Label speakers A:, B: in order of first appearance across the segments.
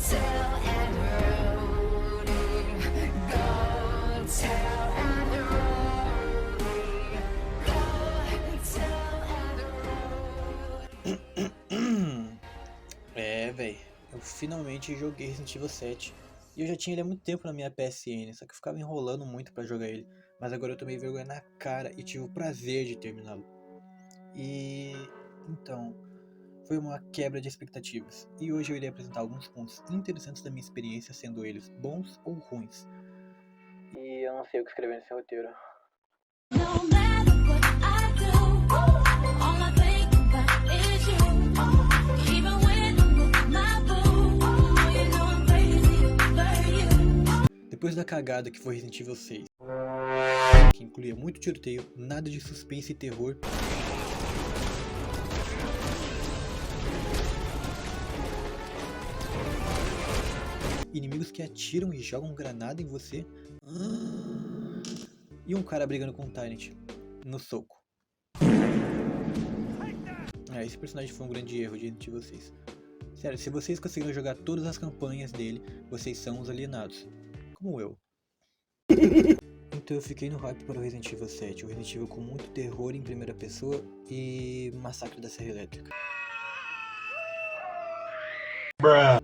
A: tell and Rudy, go tell and Rudy, go tell and Rudy.
B: Véi, eu finalmente joguei Resident Evil 7. E eu já tinha ele há muito tempo na minha PSN, só que eu ficava enrolando muito pra jogar ele. Mas agora eu tomei vergonha na cara e tive o prazer de terminá-lo. E então, foi uma quebra de expectativas. E hoje eu irei apresentar alguns pontos interessantes da minha experiência, sendo eles bons ou ruins. E eu não sei o que escrever nesse roteiro.
A: No matter what I do, all I think about is you. Even when I'm with my boo, you know I'm crazy over you.
B: Depois da cagada que foi Resident Evil 6, que incluía muito tiroteio, nada de suspense e terror, inimigos que atiram e jogam granada em você, e um cara brigando com o Tyrant no soco. Esse personagem foi um grande erro de Resident Evil 6. Sério, se vocês conseguiram jogar todas as campanhas dele, vocês são os alienados. Como eu. Então eu fiquei no hype para o Resident Evil 7, o Resident Evil com muito terror em primeira pessoa e massacre da Serra Elétrica.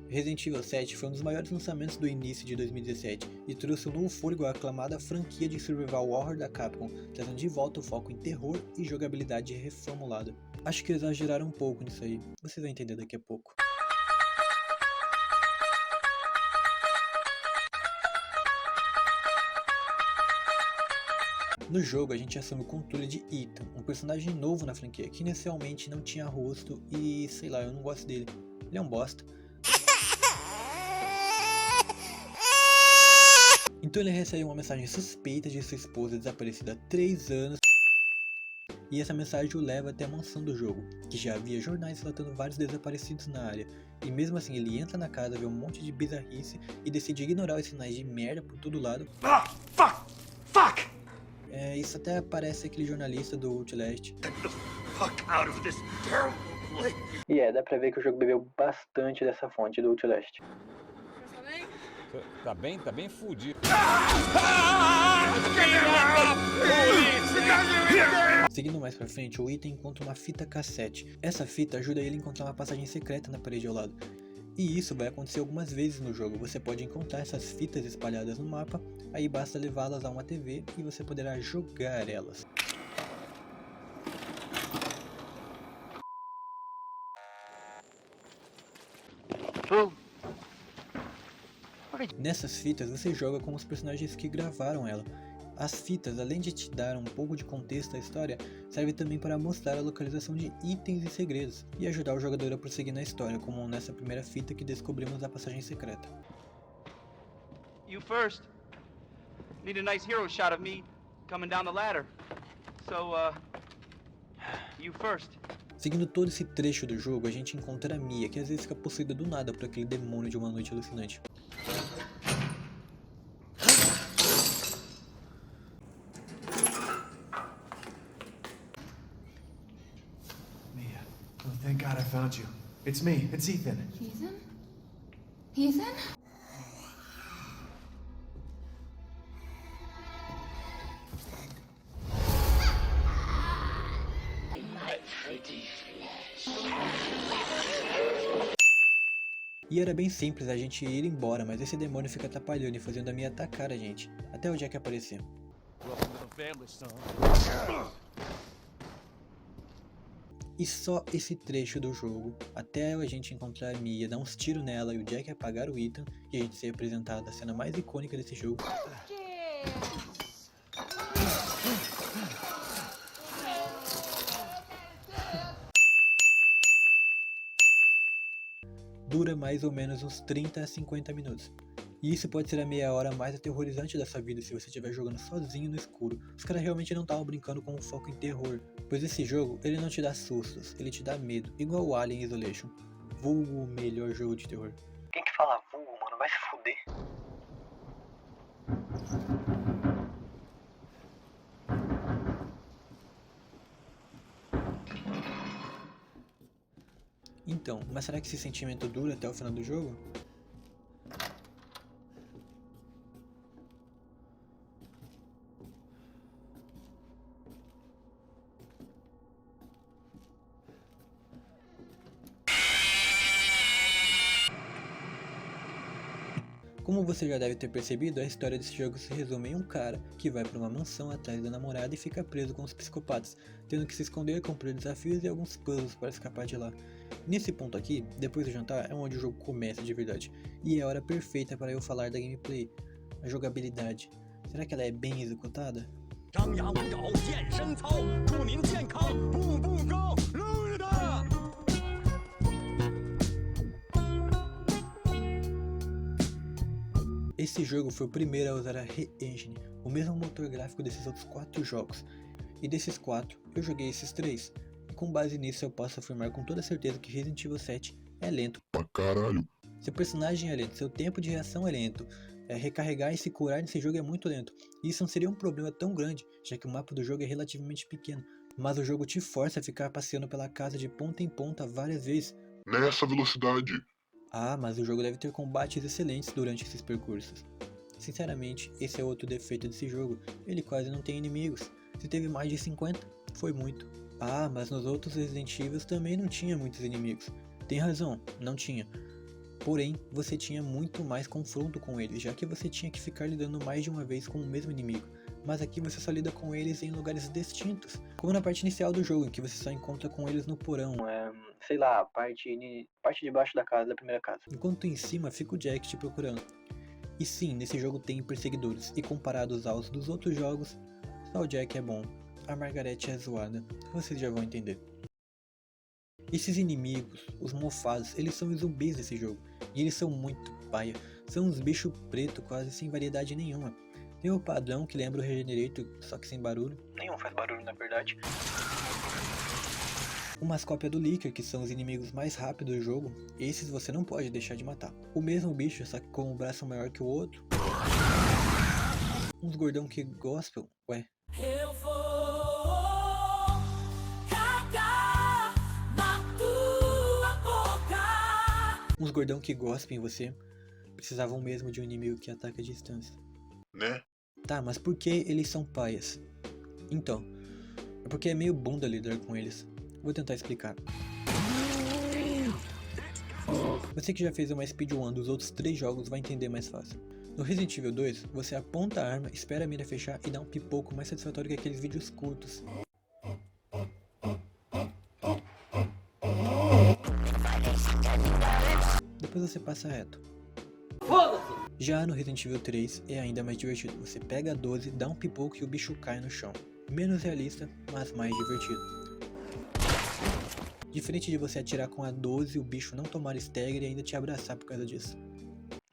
B: Resident Evil 7 foi um dos maiores lançamentos do início de 2017 e trouxe um novo fôlego à aclamada franquia de survival horror da Capcom, trazendo de volta o foco em terror e jogabilidade reformulada. Acho que exageraram um pouco nisso aí, você vai entender daqui a pouco. No jogo a gente assume o controle de Ethan, um personagem novo na franquia que inicialmente não tinha rosto e sei lá, eu não gosto dele, ele é um bosta. Então ele recebe uma mensagem suspeita de sua esposa desaparecida há 3 anos e essa mensagem o leva até a mansão do jogo, que já havia jornais relatando vários desaparecidos na área, e mesmo assim ele entra na casa, vê um monte de bizarrice e decide ignorar os sinais de merda por todo lado.
C: Fuck!
B: Isso até parece aquele jornalista do Outlast. E dá pra ver que o jogo bebeu bastante dessa fonte do Outlast.
D: Tá bem fudido.
B: Seguindo mais pra frente, o Ethan encontra uma fita cassete. Essa fita ajuda ele a encontrar uma passagem secreta na parede ao lado. E isso vai acontecer algumas vezes no jogo. Você pode encontrar essas fitas espalhadas no mapa, aí basta levá-las a uma TV e você poderá jogar elas. Nessas fitas você joga com os personagens que gravaram ela. As fitas, além de te dar um pouco de contexto à história, servem também para mostrar a localização de itens e segredos, e ajudar o jogador a prosseguir na história, como nessa primeira fita que descobrimos a passagem secreta.
E: You first. Need a nice hero shot of me coming down the ladder. So, you first.
B: Seguindo todo esse trecho do jogo, a gente encontra a Mia, que às vezes fica possuída do nada por aquele demônio de uma noite alucinante.
C: Mia, oh thank God I found you. It's me, it's Ethan.
A: Ethan? Ethan?
B: E era bem simples a gente ir embora, mas esse demônio fica atrapalhando e fazendo a Mia atacar a gente, até o Jack aparecer. E só esse trecho do jogo, até a gente encontrar a Mia, dar uns tiros nela e o Jack apagar o Ethan, e a gente ser apresentado a cena mais icônica desse jogo. Dura mais ou menos uns 30 a 50 minutos. E isso pode ser a meia hora mais aterrorizante da sua vida se você estiver jogando sozinho no escuro. Os caras realmente não estavam brincando com o foco em terror, pois esse jogo ele não te dá sustos, ele te dá medo, igual o Alien Isolation, vulgo o melhor jogo de terror. Quem que fala vulgo, mano? Vai se fuder. Então, mas será que esse sentimento dura até o final do jogo? Como você já deve ter percebido, a história desse jogo se resume em um cara que vai para uma mansão atrás da namorada e fica preso com os psicopatas, tendo que se esconder, cumprir desafios e alguns puzzles para escapar de lá. Nesse ponto aqui, depois do jantar, é onde o jogo começa de verdade, e é a hora perfeita para eu falar da gameplay, a jogabilidade. Será que ela é bem executada?
D: 张牙舞爪，健身操，祝您健康，步步高，路的。
B: Esse jogo foi o primeiro a usar a Re-Engine, o mesmo motor gráfico desses outros 4 jogos. E desses 4, eu joguei esses 3. E com base nisso eu posso afirmar com toda certeza que Resident Evil 7 é lento
F: Pra caralho.
B: Seu personagem é lento, seu tempo de reação é lento. Recarregar e se curar nesse jogo é muito lento. E isso não seria um problema tão grande, já que o mapa do jogo é relativamente pequeno. Mas o jogo te força a ficar passeando pela casa de ponta em ponta várias vezes.
F: Nessa velocidade.
B: Ah, mas o jogo deve ter combates excelentes durante esses percursos. Sinceramente, esse é outro defeito desse jogo, ele quase não tem inimigos. Se teve mais de 50, foi muito. Ah, mas nos outros Resident Evil também não tinha muitos inimigos. Tem razão, não tinha. Porém, você tinha muito mais confronto com eles, já que você tinha que ficar lidando mais de uma vez com o mesmo inimigo. Mas aqui você só lida com eles em lugares distintos, como na parte inicial do jogo, em que você só encontra com eles no porão, sei lá, parte de baixo da casa, da primeira casa. Enquanto em cima fica o Jack te procurando. E sim, nesse jogo tem perseguidores, e comparados aos dos outros jogos, só o Jack é bom, a Margaret é zoada, vocês já vão entender. Esses inimigos, os mofados, eles são os zumbis desse jogo, e eles são muito paia, são uns bichos pretos quase sem variedade nenhuma. Tem o padrão que lembra o Regenerator, só que sem barulho. Nenhum faz barulho na verdade. Umas cópias do Licker, que são os inimigos mais rápidos do jogo, esses você não pode deixar de matar. O mesmo bicho, só que com um braço maior que o outro. Uns gordão que gospel, ué.
A: Eu vou cagar na tua boca.
B: Uns gordão que gospem em você precisavam mesmo de um inimigo que ataca a distância.
F: Né?
B: Tá, mas por que eles são paias? Então, é porque é meio bunda lidar com eles. Vou tentar explicar. Você que já fez uma speedrun dos outros 3 jogos vai entender mais fácil. No Resident Evil 2, você aponta a arma, espera a mira fechar e dá um pipoco mais satisfatório que aqueles vídeos curtos. Depois você passa reto. Já no Resident Evil 3 é ainda mais divertido. Você pega a 12, dá um pipoco e o bicho cai no chão. Menos realista, mas mais divertido. Diferente de você atirar com a 12, o bicho não tomar stagger e ainda te abraçar por causa disso.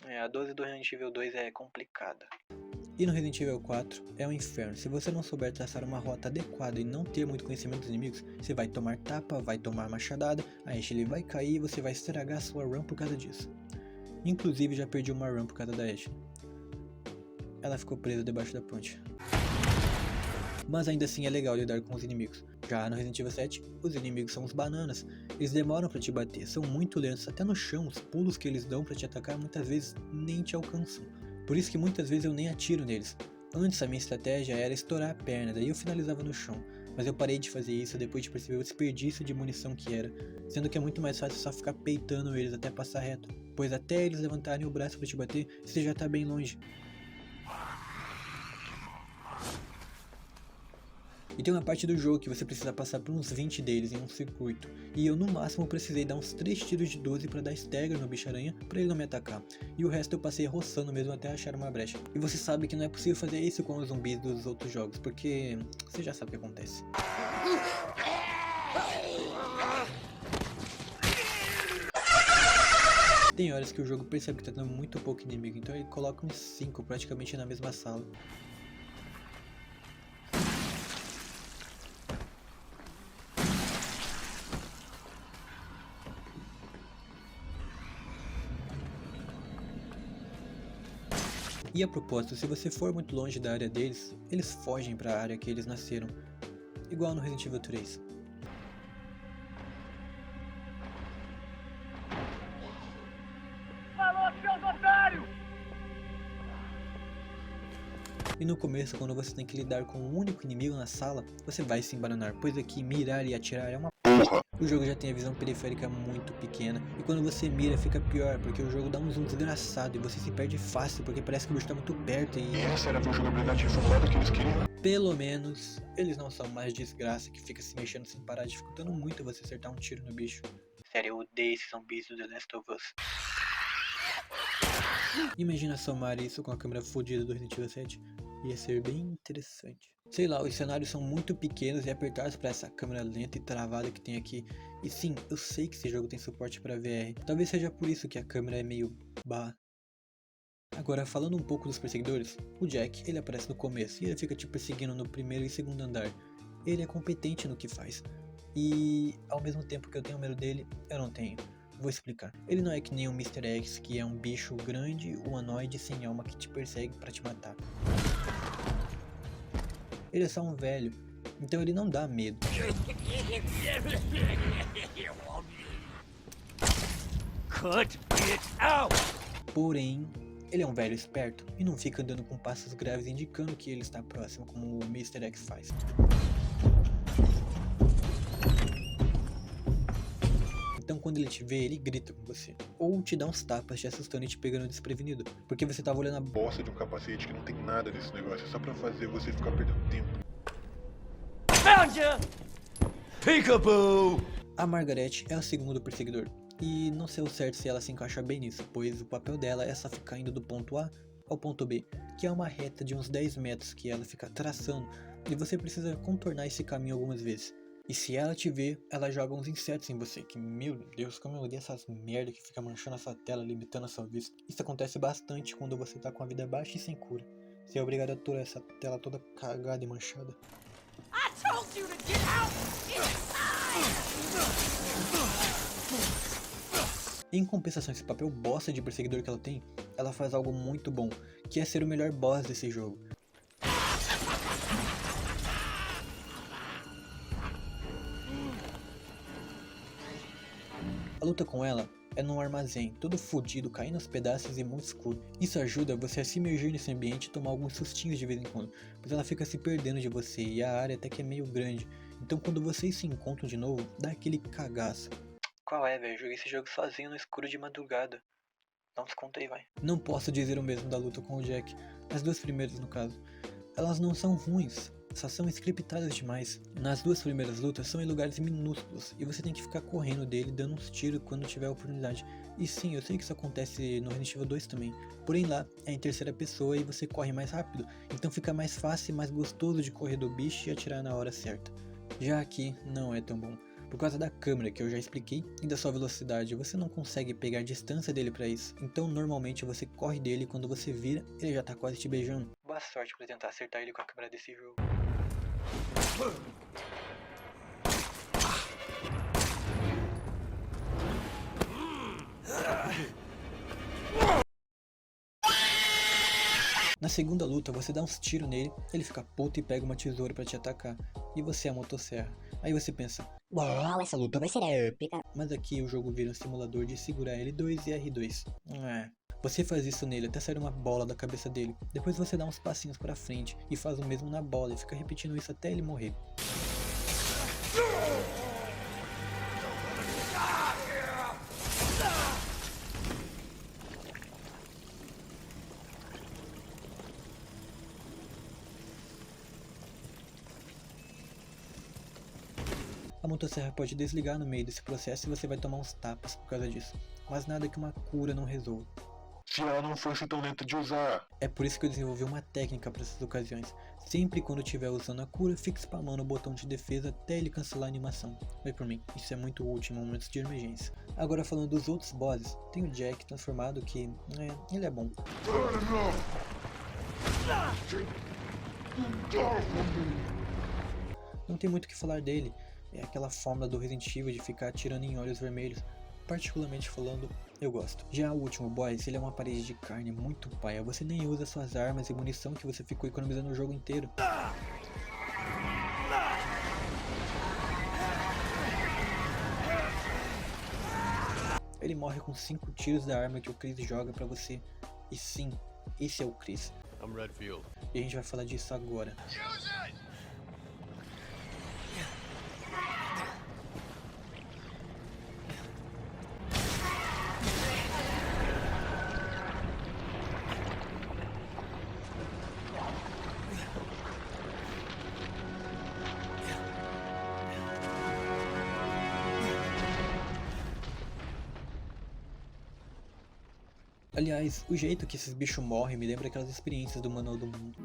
B: A 12 do Resident Evil 2 é complicada. E no Resident Evil 4 é um inferno. Se você não souber traçar uma rota adequada e não ter muito conhecimento dos inimigos, você vai tomar tapa, vai tomar machadada, a Ashley vai cair e você vai estragar sua run por causa disso. Inclusive já perdi uma run por causa da Ashley. Ela ficou presa debaixo da ponte. Mas ainda assim é legal lidar com os inimigos. Já no Resident Evil 7, os inimigos são os bananas. Eles demoram pra te bater, são muito lentos, até no chão, os pulos que eles dão pra te atacar muitas vezes nem te alcançam. Por isso que muitas vezes eu nem atiro neles. Antes a minha estratégia era estourar a perna, daí eu finalizava no chão. Mas eu parei de fazer isso depois de perceber o desperdício de munição que era, sendo que é muito mais fácil só ficar peitando eles até passar reto, pois até eles levantarem o braço pra te bater, você já tá bem longe. E tem uma parte do jogo que você precisa passar por uns 20 deles em um circuito. E eu no máximo precisei dar uns 3 tiros de 12 para dar stagger no bicho-aranha para ele não me atacar. E o resto eu passei roçando mesmo até achar uma brecha. E você sabe que não é possível fazer isso com os zumbis dos outros jogos, porque você já sabe o que acontece. Tem horas que o jogo percebe que tá dando muito pouco inimigo, então ele coloca uns 5 praticamente na mesma sala. E a propósito, se você for muito longe da área deles, eles fogem para a área que eles nasceram, igual no Resident Evil 3.
D: Falou, seus otários!
B: E no começo, quando você tem que lidar com um único inimigo na sala, você vai se embananar, pois aqui mirar e atirar é uma porra. O jogo já tem a visão periférica muito pequena, e quando você mira fica pior, porque o jogo dá um zoom desgraçado e você se perde fácil, porque parece que o bicho tá muito perto
F: E
B: e...
F: essa era a jogabilidade reformulada que eles queriam?
B: Pelo menos, eles não são mais desgraça que fica se mexendo sem parar, dificultando muito você acertar um tiro no bicho. Sério, eu odeio esses zumbis do The Last of Us. Imagina somar isso com a câmera fodida do Resident Evil 7. Ia ser bem interessante. Sei lá, os cenários são muito pequenos e apertados para essa câmera lenta e travada que tem aqui. E sim, eu sei que esse jogo tem suporte para VR. Talvez seja por isso que a câmera é meio bah. Agora, falando um pouco dos perseguidores, o Jack, ele aparece no começo e ele fica te perseguindo no primeiro e segundo andar. Ele é competente no que faz. E ao mesmo tempo que eu tenho medo dele, eu não tenho. Vou explicar. Ele não é que nem o Mr. X, que é um bicho grande, humanoide sem alma que te persegue pra te matar. Ele é só um velho, então ele não dá medo.
D: Cut it out!
B: Porém, ele é um velho esperto e não fica andando com passos graves indicando que ele está próximo, como o Mr. X faz. Então quando ele te vê, ele grita com você. Ou te dá uns tapas te assustando e te pegando desprevenido. Porque você tava olhando a
F: Bosta de um capacete que não tem nada nesse negócio, é só pra fazer você ficar perdendo tempo.
D: Found ya! Peekaboo!
B: A Margaret é o segundo perseguidor. E não sei o certo se ela se encaixa bem nisso, pois o papel dela é só ficar indo do ponto A ao ponto B, que é uma reta de uns 10 metros que ela fica traçando, e você precisa contornar esse caminho algumas vezes. E se ela te ver, ela joga uns insetos em você, que meu Deus, como eu odeio essas merda que fica manchando a sua tela, limitando a sua vista. Isso acontece bastante quando você tá com a vida baixa e sem cura. Você é obrigado a aturar essa tela toda cagada e manchada.
A: I told you to get out inside!
B: Em compensação, esse papel bosta de perseguidor que ela tem, ela faz algo muito bom, que é ser o melhor boss desse jogo. A luta com ela é num armazém, todo fodido, caindo aos pedaços e muito escuro. Isso ajuda você a se imergir nesse ambiente e tomar alguns sustinhos de vez em quando, pois ela fica se perdendo de você e a área até que é meio grande. Então quando vocês se encontram de novo, dá aquele cagaço. Qual é, velho? Joguei esse jogo sozinho no escuro de madrugada. Não desconta aí, vai. Não posso dizer o mesmo da luta com o Jack. As duas primeiras, no caso. Elas não são ruins, só são scriptadas demais. Nas duas primeiras lutas são em lugares minúsculos e você tem que ficar correndo dele, dando uns tiros quando tiver a oportunidade. E sim, eu sei que isso acontece no Resident Evil 2 também. Porém lá é em terceira pessoa e você corre mais rápido, então fica mais fácil e mais gostoso de correr do bicho e atirar na hora certa. Já aqui não é tão bom. Por causa da câmera que eu já expliquei e da sua velocidade, você não consegue pegar distância dele pra isso. Então normalmente você corre dele e quando você vira, ele já tá quase te beijando. Boa sorte pra tentar acertar ele com a câmera desse jogo. Na segunda luta você dá uns tiros nele, ele fica puto e pega uma tesoura pra te atacar, e você é a motosserra. Aí você pensa,
G: Uau, essa luta vai ser épica.
B: mas aqui o jogo vira um simulador de segurar L2 e R2. Você faz isso nele até sair uma bola da cabeça dele, depois você dá uns passinhos pra frente e faz o mesmo na bola e fica repetindo isso até ele morrer. A motosserra pode desligar no meio desse processo e você vai tomar uns tapas por causa disso, mas nada que uma cura não resolva.
F: Se ela não fosse tão lenta de usar.
B: É por isso que eu desenvolvi uma técnica para essas ocasiões. Sempre quando estiver usando a cura, fique spamando o botão de defesa até ele cancelar a animação. Vai por mim, isso é muito útil em momentos de emergência. Agora falando dos outros bosses, tem o Jack transformado que, ele é bom. Não tem muito o que falar dele, é aquela fórmula do Resident Evil de ficar atirando em olhos vermelhos. Particularmente falando, eu gosto. Já o último boss, ele é uma parede de carne muito paia. Você nem usa suas armas e munição que você ficou economizando o jogo inteiro. Ele morre com 5 tiros da arma que o Chris joga pra você. E sim, esse é o Chris.
D: I'm Redfield.
B: E a gente vai falar disso agora. Aliás, o jeito que esses bichos morrem me lembra aquelas experiências do Manual do Mundo.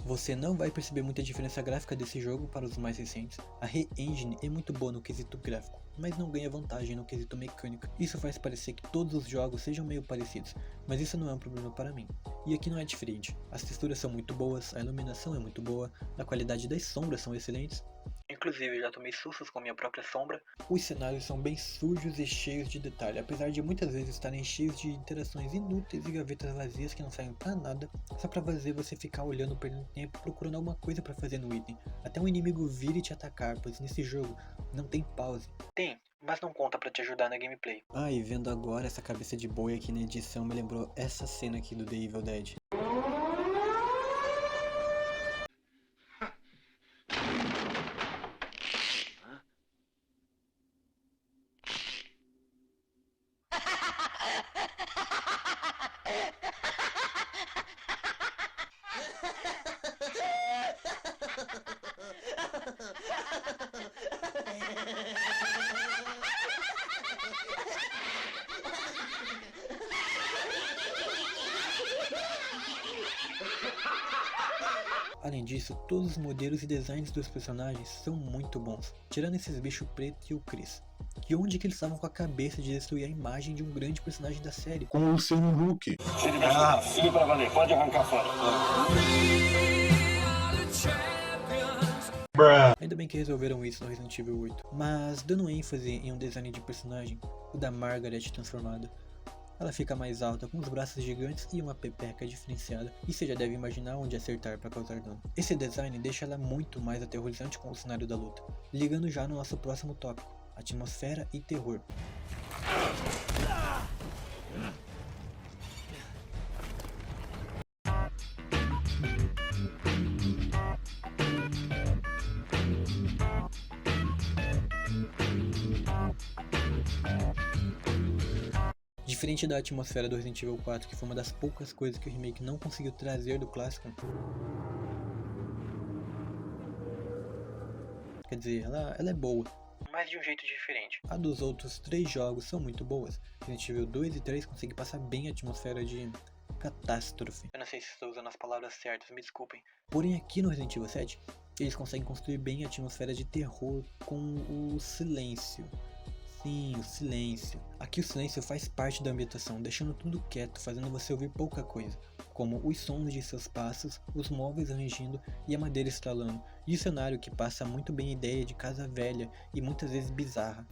B: Você não vai perceber muita diferença gráfica desse jogo para os mais recentes. A Re-Engine é muito boa no quesito gráfico, mas não ganha vantagem no quesito mecânico. Isso faz parecer que todos os jogos sejam meio parecidos, mas isso não é um problema para mim. E aqui não é diferente. As texturas são muito boas, a iluminação é muito boa, a qualidade das sombras são excelentes. Inclusive, já tomei sustos com minha própria sombra. Os cenários são bem sujos e cheios de detalhe, apesar de muitas vezes estarem cheios de interações inúteis e gavetas vazias que não servem pra nada, só pra fazer você ficar olhando, perdendo tempo, procurando alguma coisa pra fazer no item. Até um inimigo vir e te atacar, pois nesse jogo não tem pause. Tem, mas não conta pra te ajudar na gameplay. Ah, e vendo agora essa cabeça de boi aqui na edição, me lembrou essa cena aqui do The Evil Dead. Além disso, todos os modelos e designs dos personagens são muito bons, tirando esses bichos pretos e o Chris. E onde que eles estavam com a cabeça de destruir a imagem de um grande personagem da série?
F: Com o Luciano Huck.
D: Ah, filho pra valer, pode arrancar fora.
B: Ainda bem que resolveram isso no Resident Evil 8. Mas dando ênfase em um design de personagem, o da Margaret transformada. Ela fica mais alta, com os braços gigantes e uma pepeca diferenciada, e você já deve imaginar onde acertar para causar dano. Esse design deixa ela muito mais aterrorizante com o cenário da luta, ligando já no nosso próximo tópico, atmosfera e terror. Diferente da atmosfera do Resident Evil 4, que foi uma das poucas coisas que o remake não conseguiu trazer do clássico. Quer dizer, ela é boa, mas de um jeito diferente. A dos outros 3 jogos são muito boas. Resident Evil 2 e 3 conseguem passar bem a atmosfera de catástrofe. Eu não sei se estou usando as palavras certas, me desculpem. Porém aqui no Resident Evil 7, eles conseguem construir bem a atmosfera de terror com o silêncio. Sim, o silêncio. Aqui o silêncio faz parte da ambientação, deixando tudo quieto, fazendo você ouvir pouca coisa, como os sons de seus passos, os móveis rangindo e a madeira estralando, e o cenário que passa muito bem a ideia de casa velha e muitas vezes bizarra.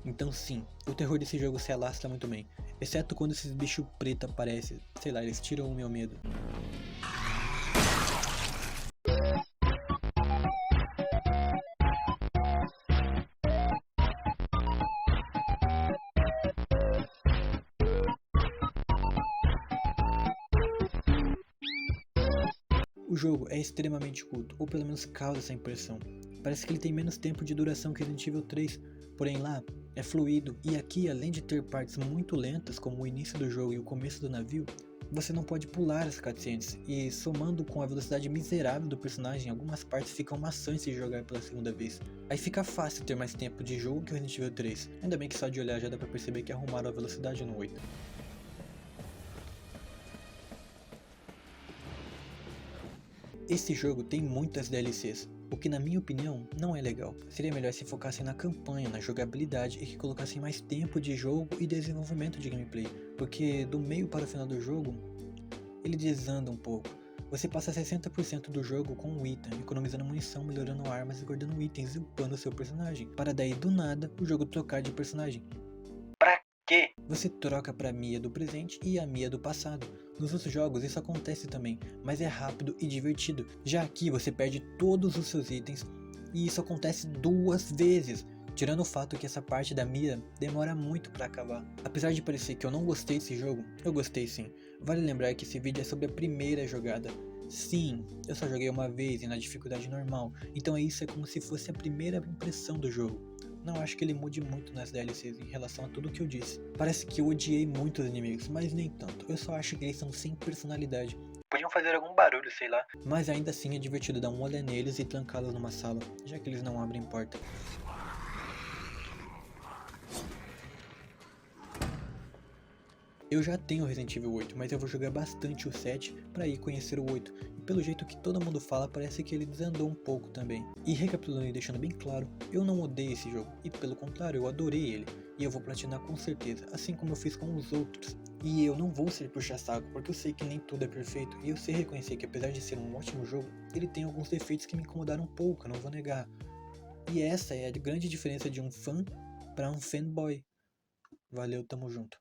B: Então sim, o terror desse jogo se alastra muito bem, exceto quando esses bichos pretos aparecem, sei lá, eles tiram o meu medo. O jogo é extremamente curto, ou pelo menos causa essa impressão. Parece que ele tem menos tempo de duração que Resident Evil 3, porém lá é fluido, e aqui, além de ter partes muito lentas como o início do jogo e o começo do navio, você não pode pular as cutscenes, e somando com a velocidade miserável do personagem, algumas partes ficam maçantes de jogar pela segunda vez. Aí fica fácil ter mais tempo de jogo que o Resident Evil 3, ainda bem que só de olhar já dá pra perceber que arrumaram a velocidade no 8. Esse jogo tem muitas DLCs, o que na minha opinião não é legal. Seria melhor se focassem na campanha, na jogabilidade e que colocassem mais tempo de jogo e desenvolvimento de gameplay, porque do meio para o final do jogo, ele desanda um pouco. Você passa 60% do jogo com um item, economizando munição, melhorando armas e guardando itens e upando seu personagem, para daí do nada o jogo trocar de personagem. Pra quê? Você troca pra Mia do presente e a Mia do passado. Nos outros jogos isso acontece também, mas é rápido e divertido. Já aqui você perde todos os seus itens e isso acontece 2 vezes. Tirando o fato que essa parte da Mia demora muito pra acabar. Apesar de parecer que eu não gostei desse jogo, eu gostei sim. Vale lembrar que esse vídeo é sobre a primeira jogada. Sim, eu só joguei uma vez e na dificuldade normal, então isso é como se fosse a primeira impressão do jogo. Não acho que ele mude muito nas DLCs em relação a tudo que eu disse. Parece que eu odiei muito os inimigos, mas nem tanto. Eu só acho que eles são sem personalidade. Podiam fazer algum barulho, sei lá. Mas ainda assim é divertido dar uma olhada neles e trancá-los numa sala, já que eles não abrem porta. Eu já tenho Resident Evil 8, mas eu vou jogar bastante o 7 pra ir conhecer o 8. E pelo jeito que todo mundo fala, parece que ele desandou um pouco também. E recapitulando e deixando bem claro, eu não odeio esse jogo. E pelo contrário, eu adorei ele. E eu vou platinar com certeza, assim como eu fiz com os outros. E eu não vou ser puxa-saco, porque eu sei que nem tudo é perfeito. E eu sei reconhecer que apesar de ser um ótimo jogo, ele tem alguns defeitos que me incomodaram um pouco, eu não vou negar. E essa é a grande diferença de um fã pra um fanboy. Valeu, tamo junto.